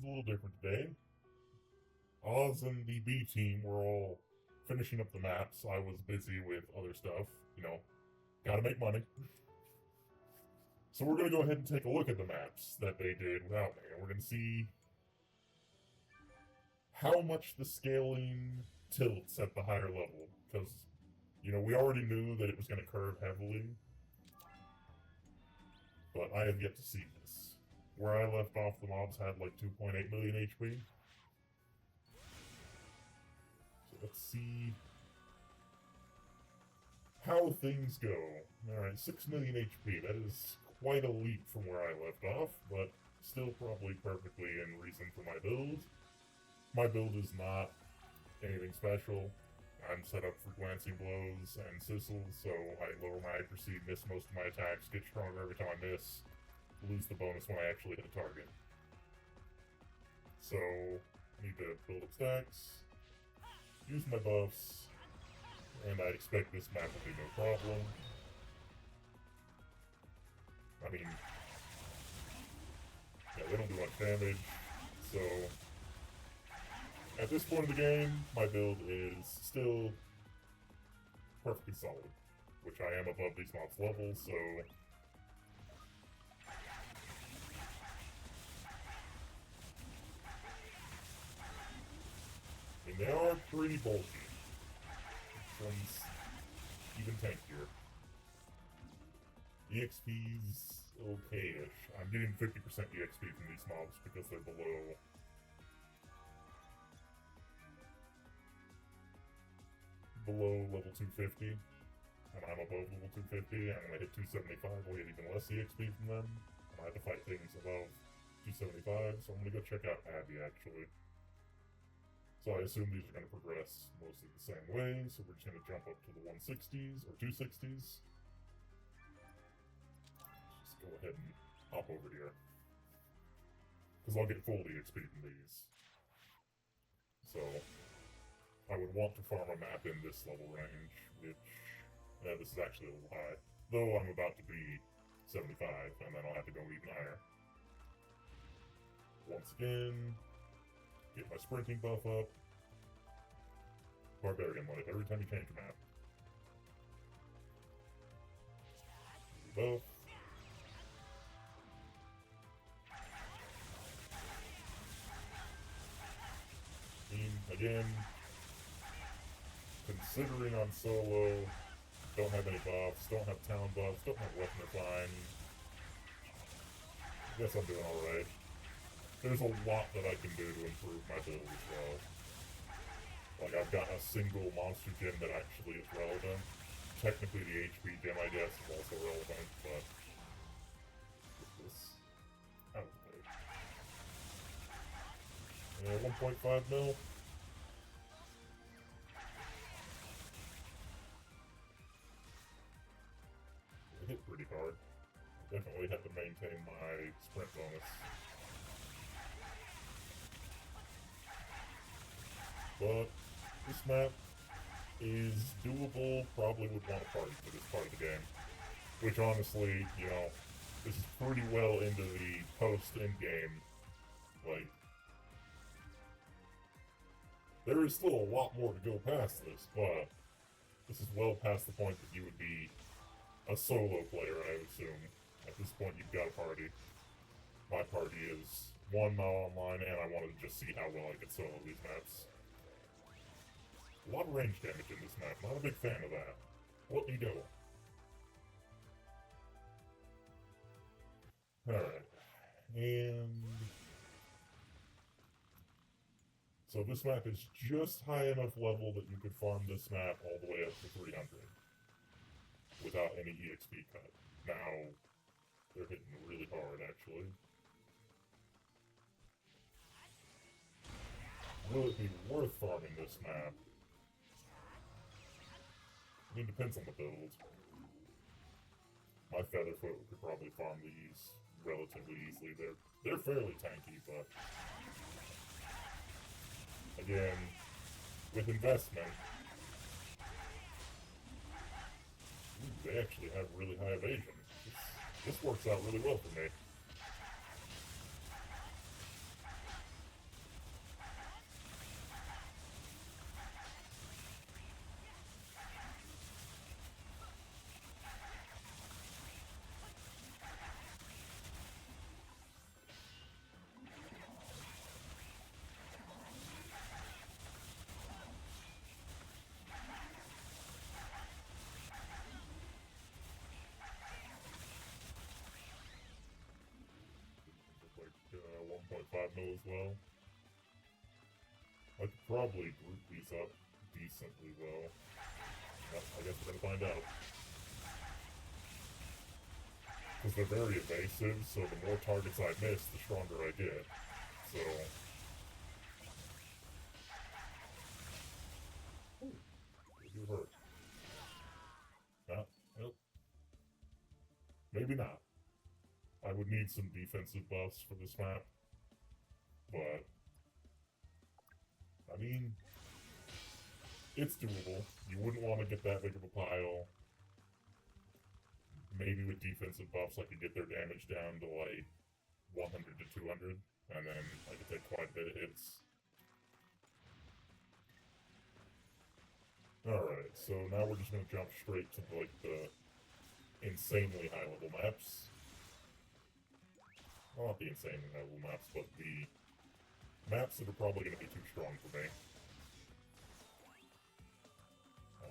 was a little different today. Oz and the B team were all finishing up the maps. I was busy with other stuff. Gotta make money. So we're gonna go ahead and take a look at the maps that they did without me, and we're gonna see how much the scaling tilts at the higher level. Because, we already knew that it was gonna curve heavily, but I have yet to see this. Where I left off, the mobs had like 2.8 million HP. So let's see how things go. Alright, 6 million HP. That is quite a leap from where I left off, but still probably perfectly in reason for my build. My build is not anything special. I'm set up for glancing blows and sizzles, so I lower my accuracy, miss most of my attacks, get stronger every time I miss, lose the bonus when I actually hit a target. So, I need to build up stacks, use my buffs, and I expect this map will be no problem. I mean, yeah, they don't do much damage, so at this point of the game, my build is still perfectly solid, which I am above these mobs' levels, so and they are pretty bulky. This one's even tankier. EXP's okay-ish. I'm getting 50% EXP from these mobs because they're below level 250, and I'm above level 250, and when I hit 275, I'll get even less EXP from them. I have to fight things above 275, so I'm gonna go check out Abby, actually. So I assume these are gonna progress mostly the same way, so we're just gonna jump up to the 160s, or 260s. Just go ahead and hop over here. Because I'll get full EXP from these. So I would want to farm a map in this level range, which, this is actually a little high. Though I'm about to be 75, and then I'll have to go even higher. Once again, get my sprinting buff up. Barbarian life every time you change a map. Buff. Again, considering I'm solo, don't have any buffs, don't have town buffs, don't have weapon decline. I guess I'm doing alright. There's a lot that I can do to improve my build as well. Like, I've got a single monster gem that actually is relevant. Technically the HP gem, I guess, is also relevant, but get this out of the way. 1.5 mil. It hit pretty hard. Definitely have to maintain my sprint bonus. But this map is doable, probably would want a party for this part of the game. Which honestly, this is pretty well into the post-Endgame. Like, there is still a lot more to go past this, but this is well past the point that you would be a solo player, I would assume. At this point, you've got a party. My party is one now online, and I wanted to just see how well I could solo these maps. A lot of range damage in this map, not a big fan of that. Let me go. Alright. And so this map is just high enough level that you could farm this map all the way up to 300 without any EXP cut. Now, they're hitting really hard, actually. Will it be worth farming this map? I mean, depends on the build. My Featherfoot could probably farm these relatively easily. They're fairly tanky, but again, with investment, they actually have really high evasion. This works out really well for me. 1.5 mil as well. I could probably group these up decently well. Yep, I guess we're gonna find out. Because they're very evasive, so the more targets I miss, the stronger I get. So... Ooh, you hurt. Nope. Maybe not. I would need some defensive buffs for this map. But... I mean... It's doable. You wouldn't want to get that big of a pile. Maybe with defensive buffs I could get their damage down to like 100 to 200, and then I could take quite a bit of hits. Alright, so now we're just going to jump straight to like the insanely high level maps. Well, not the insanely high level maps, but the maps that are probably going to be too strong for me.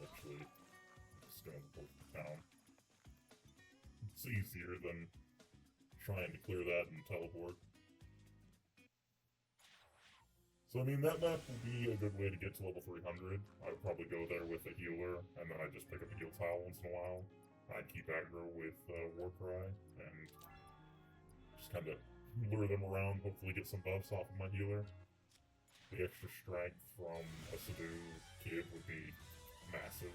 Actually, I'm just going to go to town. It's easier than trying to clear that and teleport. So I mean, that map would be a good way to get to level 300. I would probably go there with a healer, and then I'd just pick up a heal tile once in a while. I'd keep aggro with Warcry, and just kind of lure them around, hopefully get some buffs off of my healer. The extra strength from a Subdued kid would be massive.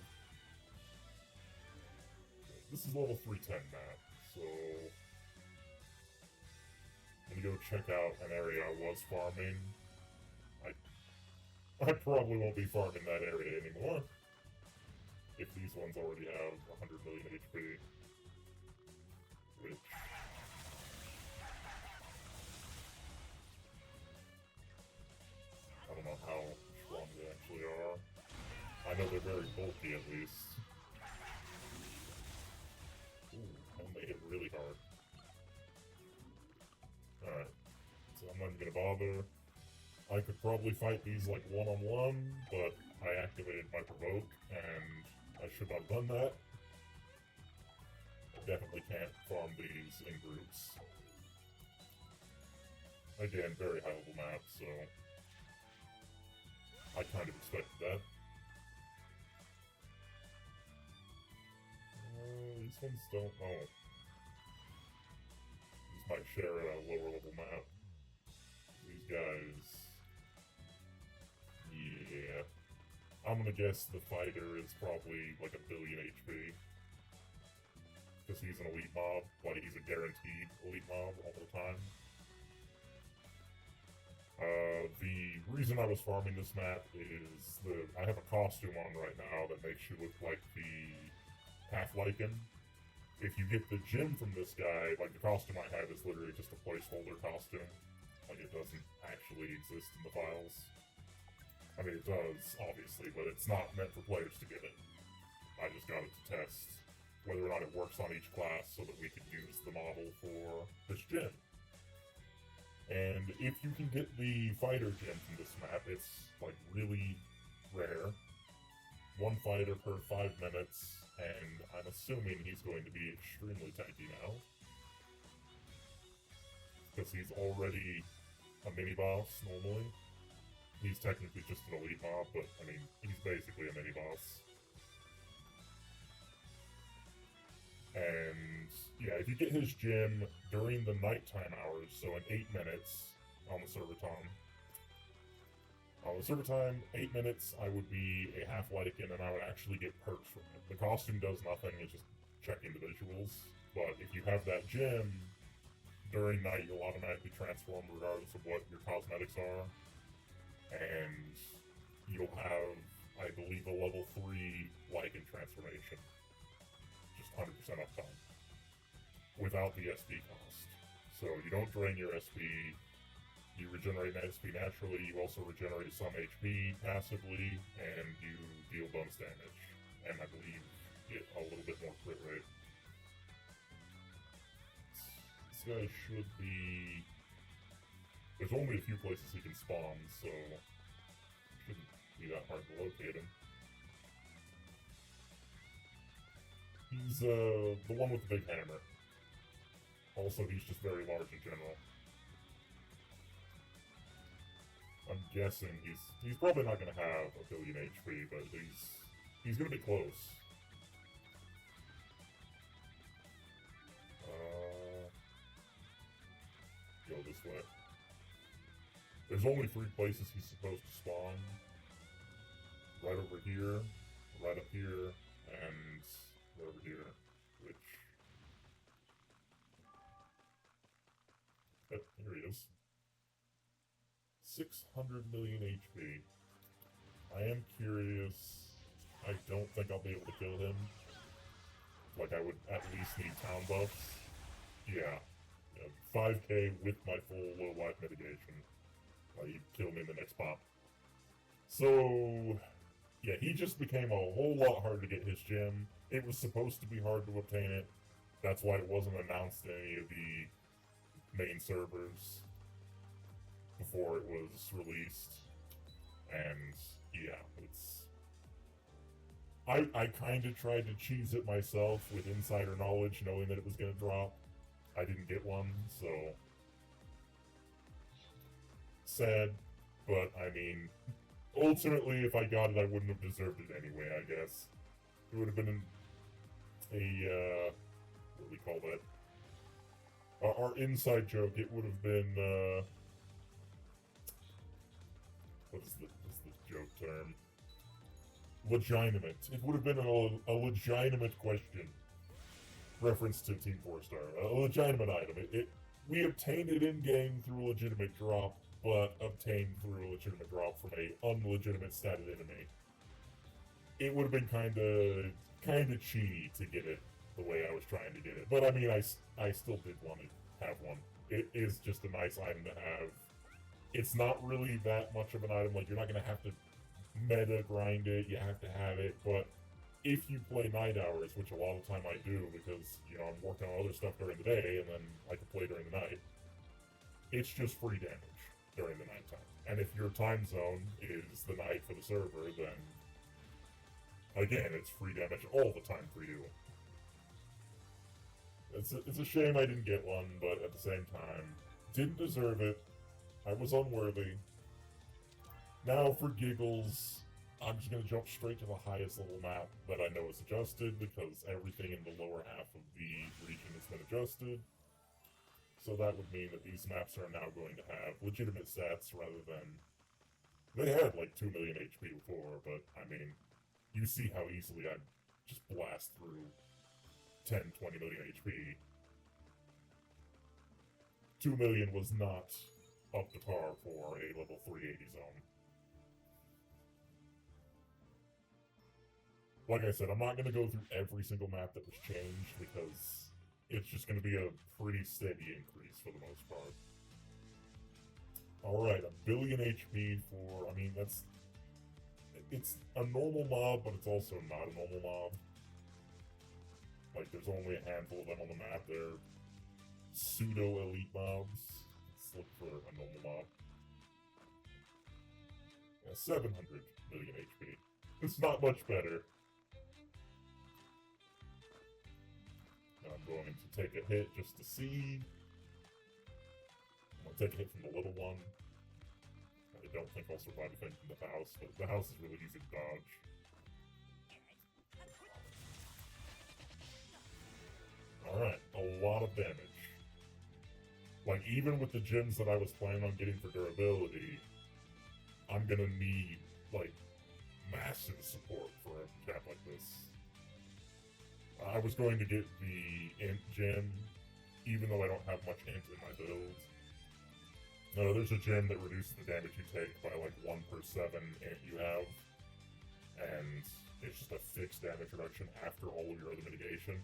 This is level 310 map, so I'm gonna go check out an area I was farming. I probably won't be farming that area anymore, if these ones already have 100 million HP, which... I don't know how strong they actually are. I know they're very bulky at least. Ooh, and they hit really hard. Alright, so I'm not even gonna bother. I could probably fight these like one-on-one, but I activated my provoke, and I should not have done that. I definitely can't farm these in groups. Again, very high level map, so I kind of expected that. These ones don't know. These might share a lower level map. These guys... Yeah. I'm gonna guess the fighter is probably like 1 billion HP. Because he's an elite mob, like he's a guaranteed elite mob all the time. The reason I was farming this map is I have a costume on right now that makes you look like the half-lycan. If you get the gem from this guy, like the costume I have is literally just a placeholder costume. Like it doesn't actually exist in the files. I mean it does, obviously, but it's not meant for players to get it. I just got it to test whether or not it works on each class so that we could use the model for this gem. And if you can get the fighter gem from this map, it's like really rare. 1 fighter per 5 minutes, and I'm assuming he's going to be extremely tanky now. Because he's already a mini-boss normally. He's technically just an elite mob, but I mean, he's basically a mini-boss. And yeah, if you get his gem during the nighttime hours, so in 8 minutes on the server time. On the server time, 8 minutes, I would be a half-lycan and I would actually get perks from it. The costume does nothing, it's just check individuals. But if you have that gem, during night you'll automatically transform regardless of what your cosmetics are. And you'll have, I believe, a level 3 lycan transformation. 100% uptime without the SP cost. So you don't drain your SP, you regenerate SP naturally, you also regenerate some HP passively, and you deal bonus damage. And I believe get a little bit more crit rate. This guy should be... There's only a few places he can spawn, so it shouldn't be that hard to locate him. He's the one with the big hammer. Also, he's just very large in general. I'm guessing he's probably not gonna have a billion HP, but he's gonna be close. Go this way. There's only 3 places he's supposed to spawn. Right over here, right up here, and right over here, which... Oh, here he is. 600 million HP. I am curious. I don't think I'll be able to kill him. Like, I would at least need town buffs. Yeah. 5k with my full low life mitigation. He'd kill me in the next pop. So, yeah, he just became a whole lot harder to get his gem. It was supposed to be hard to obtain it. That's why it wasn't announced in any of the main servers before it was released. And, yeah, it's... I kind of tried to cheese it myself with insider knowledge, knowing that it was going to drop. I didn't get one, so... sad, but, I mean... ultimately, if I got it, I wouldn't have deserved it anyway, I guess. It would have been what do we call that? Our inside joke, it would have been, what's the joke term? Legitimate. It would have been a legitimate question. Reference to Team 4-Star. A legitimate item. We obtained it in-game through a legitimate drop, but obtained through a legitimate drop from a unlegitimate statted enemy. It would have been kinda cheaty to get it the way I was trying to get it. But I mean, I still did want to have one. It is just a nice item to have. It's not really that much of an item, like you're not gonna have to meta grind it, you have to have it, but if you play night hours, which a lot of the time I do because, you know, I'm working on other stuff during the day and then I can play during the night, it's just free damage during the nighttime. And if your time zone is the night for the server, then again, it's free damage all the time for you. It's a shame I didn't get one, but at the same time, didn't deserve it. I was unworthy. Now for giggles, I'm just going to jump straight to the highest level map that I know is adjusted, because everything in the lower half of the region has been adjusted. So that would mean that these maps are now going to have legitimate stats rather than... they had like 2 million HP before, but I mean, you see how easily I just blast through 10, 20 million HP. 2 million was not up to par for a level 380 zone. Like I said, I'm not going to go through every single map that was changed, because it's just going to be a pretty steady increase for the most part. Alright, 1 billion HP for, I mean, it's a normal mob, but it's also not a normal mob. Like, there's only a handful of them on the map. They're pseudo-elite mobs. Let's look for a normal mob. Yeah, 700 million HP. It's not much better. I'm going to take a hit just to see. I'm going to take a hit from the little one. I don't think I'll survive a thing from the house, but the house is really easy to dodge. Alright, a lot of damage. Like, even with the gems that I was planning on getting for durability, I'm gonna need, like, massive support for a cap like this. I was going to get the Int gem, even though I don't have much Int in my build. No, there's a gem that reduces the damage you take by like 1 per 7 Int you have. And it's just a fixed damage reduction after all of your other mitigation.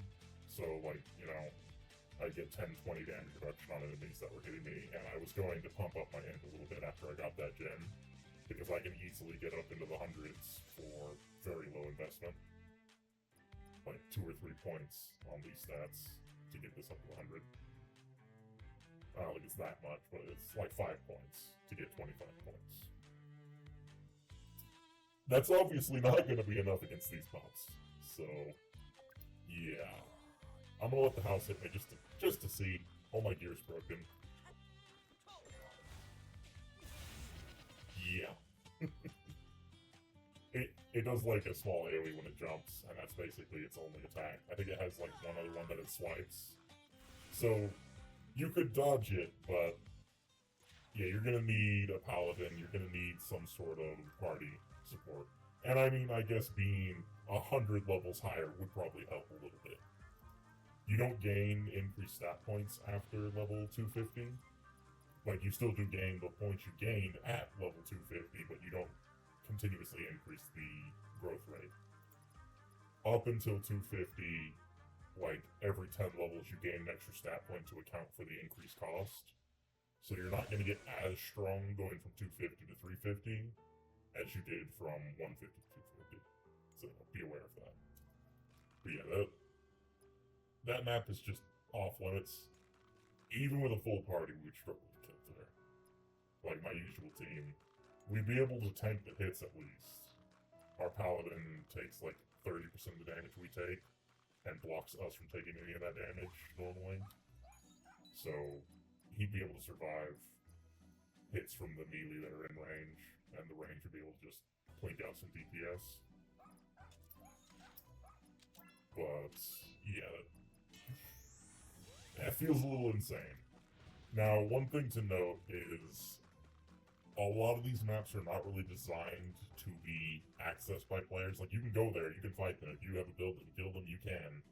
So, like, you know, I get 10-20 damage reduction on enemies that were hitting me, and I was going to pump up my Int a little bit after I got that gem, because I can easily get up into the hundreds for very low investment. Like 2 or 3 points on these stats to get this up to 100. I don't think it's that much, but it's like 5 points to get 25 points. That's obviously not going to be enough against these mobs. So, yeah. I'm going to let the house hit me just to see. All my gear's broken. Yeah. It does like a small AoE when it jumps, and that's basically its only attack. I think it has like one other one that it swipes. So you could dodge it, but yeah, you're gonna need a paladin, you're gonna need some sort of party support. And I mean, I guess being 100 levels higher would probably help a little bit. You don't gain increased stat points after level 250. Like, you still do gain the points you gained at level 250, but you don't continuously increase the growth rate. Up until 250, like, every 10 levels you gain an extra stat point to account for the increased cost. So you're not going to get as strong going from 250 to 350 as you did from 150 to 250. So be aware of that. But yeah, that map is just off limits. Even with a full party, we'd struggle to kill there. Like my usual team, we'd be able to tank the hits at least. Our paladin takes like 30% of the damage we take, and blocks us from taking any of that damage normally. So he'd be able to survive hits from the melee that are in range, and the range would be able to just plink out some DPS. But yeah, that feels a little insane. Now, one thing to note is a lot of these maps are not really designed to be accessed by players. Like, you can go there, you can fight them. If you have a build that can kill them, you can.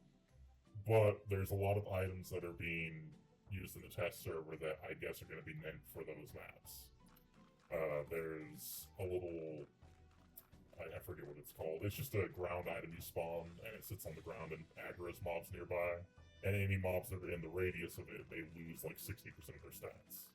But there's a lot of items that are being used in the test server that I guess are going to be meant for those maps. There's a little... I forget what it's called. It's just a ground item you spawn, and it sits on the ground and aggroes mobs nearby. And any mobs that are in the radius of it, they lose like 60% of their stats.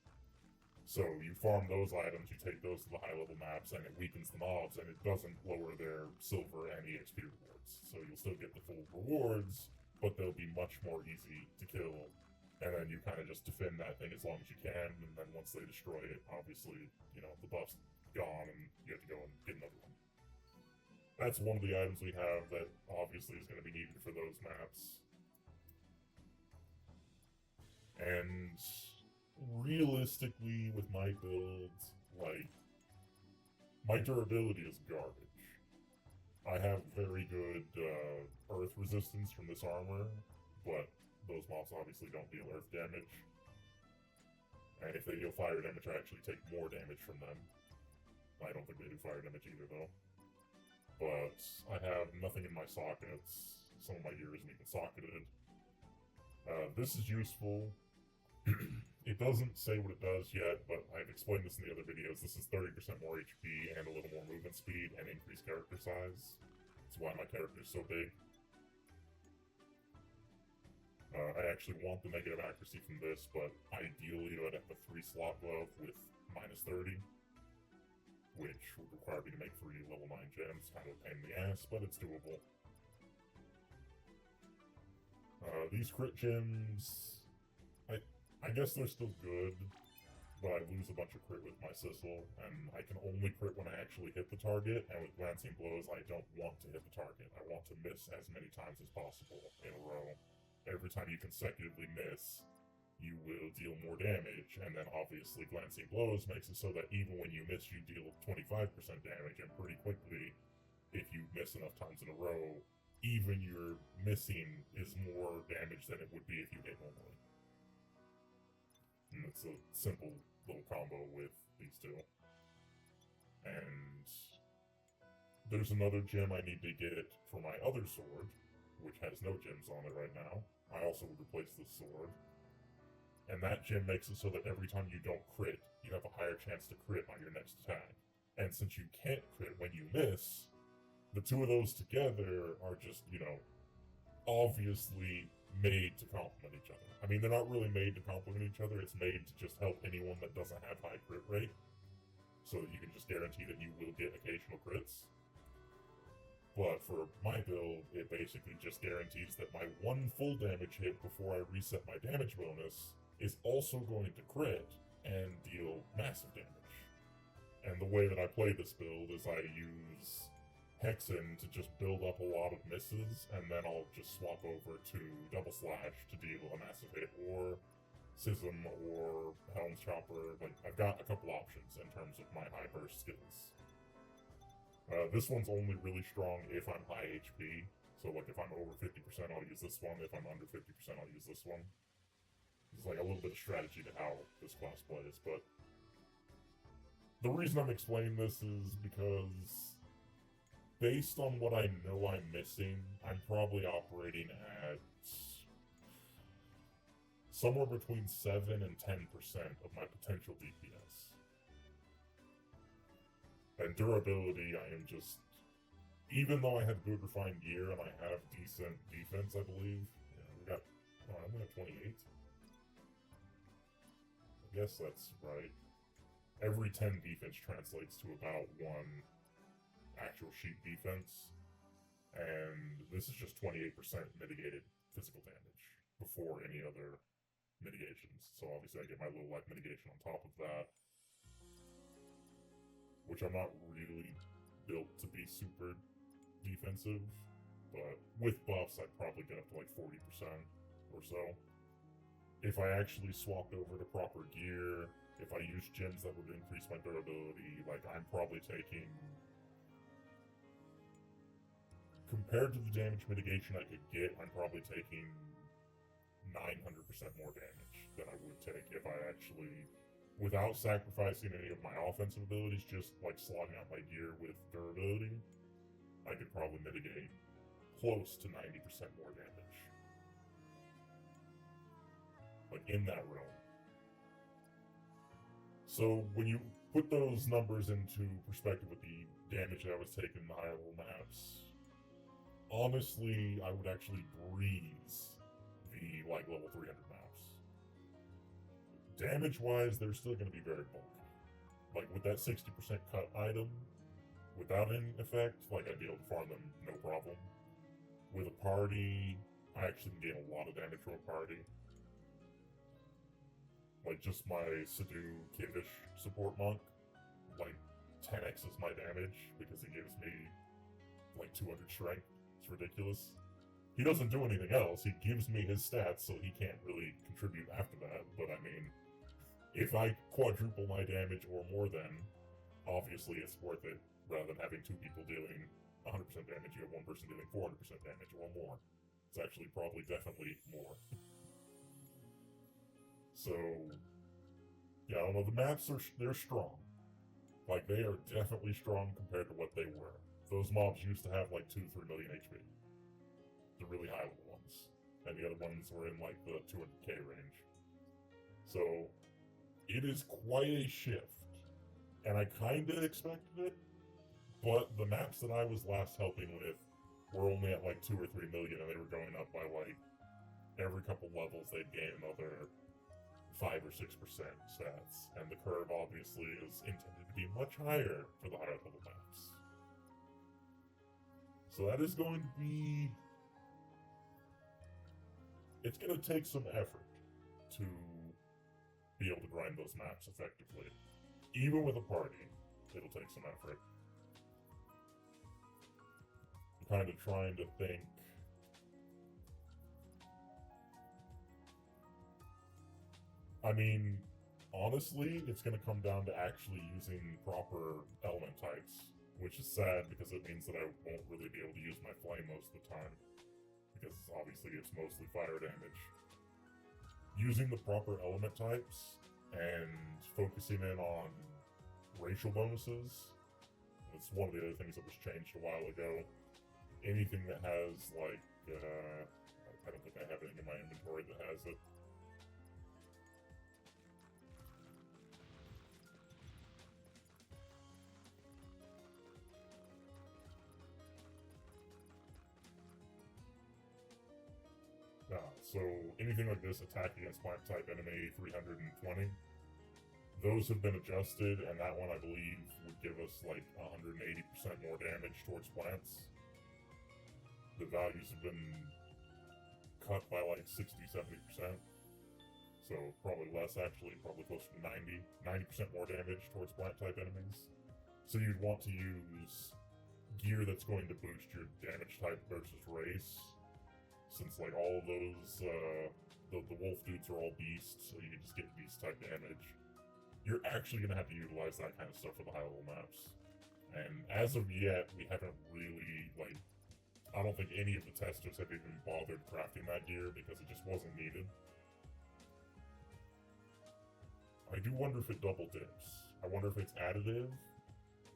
So you farm those items, you take those to the high level maps, and it weakens the mobs, and it doesn't lower their silver and EXP rewards. So you'll still get the full rewards, but they'll be much more easy to kill. And then you kind of just defend that thing as long as you can, and then once they destroy it, obviously, you know, the buff's gone, and you have to go and get another one. That's one of the items we have that obviously is going to be needed for those maps. And realistically, with my builds, like, my durability is garbage. I have very good earth resistance from this armor, but those mobs obviously don't deal earth damage. And if they deal fire damage, I actually take more damage from them. I don't think they do fire damage either, though. But I have nothing in my sockets. Some of my gear isn't even socketed. This is useful. It doesn't say what it does yet, but I've explained this in the other videos. This is 30% more HP and a little more movement speed and increased character size. That's why my character is so big. I actually want the negative accuracy from this, but ideally I'd have a 3-slot glove with -30. Which would require me to make 3 level 9 gems. Kind of a pain in the ass, but it's doable. These crit gems, I guess they're still good, but I lose a bunch of crit with my Sissel, and I can only crit when I actually hit the target, and with glancing blows, I don't want to hit the target. I want to miss as many times as possible in a row. Every time you consecutively miss, you will deal more damage, and then obviously glancing blows makes it so that even when you miss, you deal 25% damage, and pretty quickly, if you miss enough times in a row, even your missing is more damage than it would be if you hit normally. And it's a simple little combo with these two. And there's another gem I need to get for my other sword, which has no gems on it right now. I also would replace this sword. And that gem makes it so that every time you don't crit, you have a higher chance to crit on your next attack. And since you can't crit when you miss, the two of those together are just, you know, obviously made to complement each other. I mean, they're not really made to complement each other, it's made to just help anyone that doesn't have high crit rate, so that you can just guarantee that you will get occasional crits. But for my build, it basically just guarantees that my one full damage hit before I reset my damage bonus is also going to crit and deal massive damage. And the way that I play this build is I use Hexen to just build up a lot of misses, and then I'll just swap over to Double Slash to deal a massive hit, or Sism or Helm's Chopper. Like, I've got a couple options in terms of my high burst skills. This one's only really strong if I'm high HP. So, like, if I'm over 50%, I'll use this one. If I'm under 50%, I'll use this one. There's, like, a little bit of strategy to how this class plays, but the reason I'm explaining this is because based on what I know I'm missing, I'm probably operating at somewhere between 7 and 10% of my potential DPS. And durability, I am just... Even though I have good refined gear and I have decent defense, I believe. Yeah, we got... Oh, I'm at 28. I guess that's right. Every 10 defense translates to about 1 actual sheet defense. And this is just 28% mitigated physical damage before any other mitigations. So obviously I get my little life mitigation on top of that, which I'm not really built to be super defensive, but with buffs I'd probably get up to like 40% or so. If I actually swapped over to proper gear, if I used gems that would increase my durability, like I'm probably taking... Compared to the damage mitigation I could get, I'm probably taking 900% more damage than I would take if I actually, without sacrificing any of my offensive abilities, just like slogging out my gear with durability, I could probably mitigate close to 90% more damage. Like in that realm. So when you put those numbers into perspective with the damage that I was taking in the higher level maps, honestly, I would actually breeze the like level 300 maps. Damage-wise, they're still going to be very bulky. Like with that 60% cut item, without any effect, like I'd be able to farm them no problem. With a party, I actually can gain a lot of damage from a party. Like just my Sedu Kivish support monk, like 10x's my damage because he gives me like 200 strength. It's ridiculous. He doesn't do anything else. He gives me his stats, so he can't really contribute after that. But I mean, if I quadruple my damage or more, then obviously it's worth it. Rather than having 2 people dealing 100% damage, you have 1 person dealing 400% damage or more. It's actually probably definitely more. So, yeah, I don't know. The maps they're strong. Like they are definitely strong compared to what they were. Those mobs used to have like 2-3 million HP. The really high level ones. And the other ones were in like the 200k range. So, it is quite a shift. And I kinda expected it, but the maps that I was last helping with were only at like 2 or 3 million and they were going up by like every couple levels they'd gain another 5 or 6% stats. And the curve obviously is intended to be much higher for the higher level maps. So that is going to be... It's going to take some effort to be able to grind those maps effectively. Even with a party, it'll take some effort. I'm kind of trying to think... I mean, honestly, it's going to come down to actually using proper element types. Which is sad because it means that I won't really be able to use my flame most of the time. Because obviously it's mostly fire damage. Using the proper element types and focusing in on racial bonuses. That's one of the other things that was changed a while ago. Anything that has like, I don't think I have anything in my inventory that has it. So anything like this, attack against plant type enemy 320, those have been adjusted, and that one I believe would give us like 180% more damage towards plants. The values have been cut by like 60-70%. So probably less actually, probably closer to 90% more damage towards plant type enemies. So you'd want to use gear that's going to boost your damage type versus race. Since like all of those the wolf dudes are all beasts, so you can just get beast type damage. You're actually going to have to utilize that kind of stuff for the high level maps. And as of yet, we haven't really, like, I don't think any of the testers have even bothered crafting that gear because it just wasn't needed. I do wonder if it double dips. I wonder if it's additive,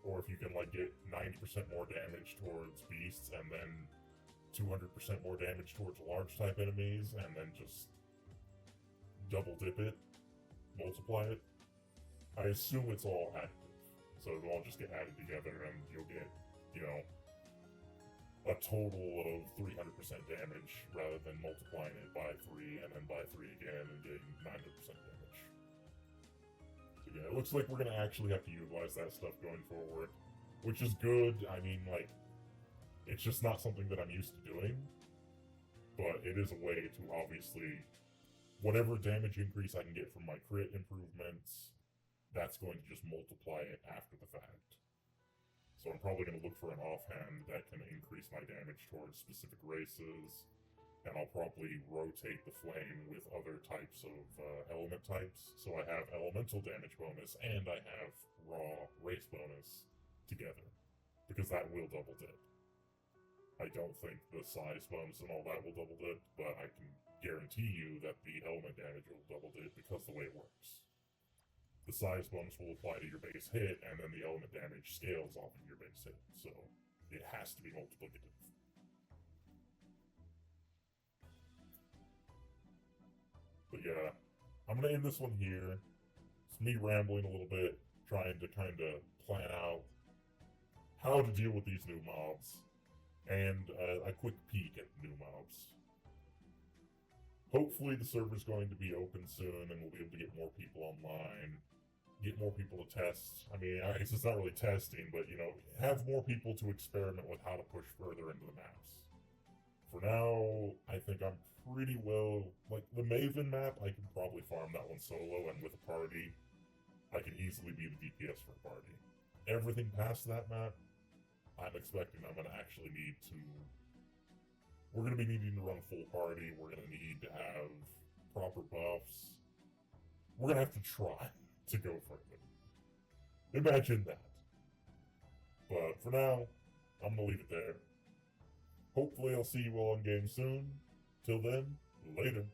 or if you can, like, get 90% more damage towards beasts and then 200% more damage towards large type enemies, and then just double dip it, multiply it. I assume it's all additive, so it'll all just get added together and you'll get, you know, a total of 300% damage rather than multiplying it by 3 and then by 3 again and getting 900% damage. So yeah, it looks like we're going to actually have to utilize that stuff going forward, which is good. I mean, like, it's just not something that I'm used to doing, but it is a way to obviously, whatever damage increase I can get from my crit improvements, that's going to just multiply it after the fact. So I'm probably going to look for an offhand that can increase my damage towards specific races, and I'll probably rotate the flame with other types of element types. So I have elemental damage bonus and I have raw race bonus together, because that will double dip. I don't think the size bonus and all that will double dip, but I can guarantee you that the element damage will double dip because the way it works. The size bonus will apply to your base hit, and then the element damage scales off of your base hit, so it has to be multiplicative. But yeah, I'm gonna end this one here. It's me rambling a little bit, trying to kind of plan out how to deal with these new mobs, and a quick peek at the new mobs. Hopefully the server's going to be open soon and we'll be able to get more people online, get more people to test. I mean, I guess it's not really testing, but, you know, have more people to experiment with how to push further into the maps. For now, I think I'm pretty well, like, the Maven map, I can probably farm that one solo, and with a party, I can easily be the DPS for a party. Everything past that map, I'm expecting I'm going to actually need to... We're going to be needing to run a full party, we're going to need to have proper buffs. We're going to have to try to go further. Imagine that. But for now, I'm going to leave it there. Hopefully I'll see you all in game soon. Till then, later.